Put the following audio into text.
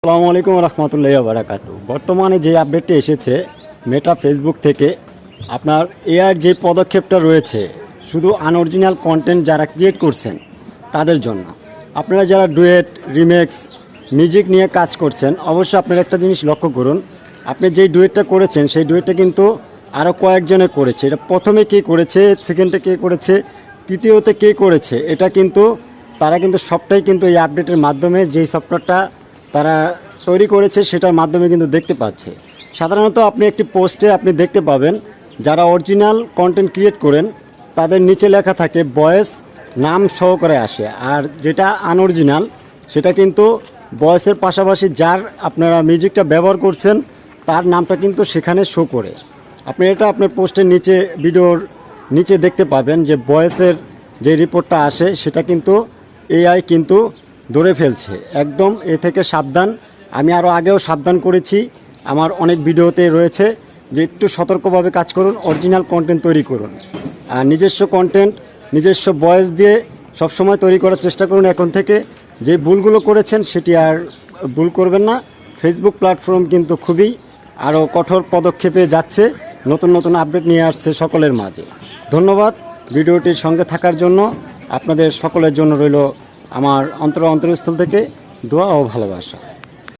আসসালামু আলাইকুম রহমতুল্লাহি ওয়া বারাকাতুহু। বর্তমানে যে আপডেটটি এসেছে মেটা ফেসবুক থেকে, আপনার এআর যে পদক্ষেপটা রয়েছে শুধু আনঅরিজিনাল কন্টেন্ট যারা ক্রিয়েট করছেন তাদের জন্য। আপনারা যারা ডুয়েট, রিমেক্স, মিউজিক নিয়ে কাজ করছেন, অবশ্যই আপনারা একটা জিনিস লক্ষ্য করুন, আপনি যেই ডুয়েটটা করেছেন সেই ডুয়েটটা কিন্তু আরও কয়েকজনে করেছে। এটা প্রথমে কে করেছে, সেকেন্ডে কে করেছে, তৃতীয়তে কে করেছে, এটা কিন্তু তারা কিন্তু সবটাই কিন্তু এই আপডেটের মাধ্যমে যেই সফটওয়্যারটা তারা তৈরি করেছে সেটার মাধ্যমে কিন্তু দেখতে পাচ্ছে। সাধারণত আপনি একটি পোস্টে আপনি দেখতে পাবেন যারা অরিজিনাল কন্টেন্ট ক্রিয়েট করেন তাদের নিচে লেখা থাকে ভয়েস নাম সহকারে আসে, আর যেটা আনঅরিজিনাল সেটা কিন্তু ভয়েসের পাশাপাশি যার আপনারা মিউজিকটা ব্যবহার করছেন তার নামটা কিন্তু সেখানে শো করে। আপনি এটা আপনার পোস্টের নিচে, ভিডিওর নিচে দেখতে পাবেন যে ভয়েসের যে রিপোর্টটা আসে সেটা কিন্তু এআই কিন্তু ধরে ফেলছে। একদম এ থেকে সাবধান। আমি আরও আগেও সাবধান করেছি, আমার অনেক ভিডিওতে রয়েছে যে একটু সতর্কভাবে কাজ করুন, অরিজিনাল কন্টেন্ট তৈরি করুন, আর নিজস্ব কন্টেন্ট নিজস্ব ভয়েস দিয়ে সবসময় তৈরি করার চেষ্টা করুন। এখন থেকে যে ভুলগুলো করেছেন সেটি আর ভুল করবেন না। ফেসবুক প্ল্যাটফর্ম কিন্তু খুবই আরও কঠোর পদক্ষেপে যাচ্ছে, নতুন নতুন আপডেট নিয়ে আসছে সকলের মাঝে। ধন্যবাদ ভিডিওটির সঙ্গে থাকার জন্য। আপনাদের সকলের জন্য রইল আমার অন্তরস্থল থেকে দোয়া ও ভালোবাসা।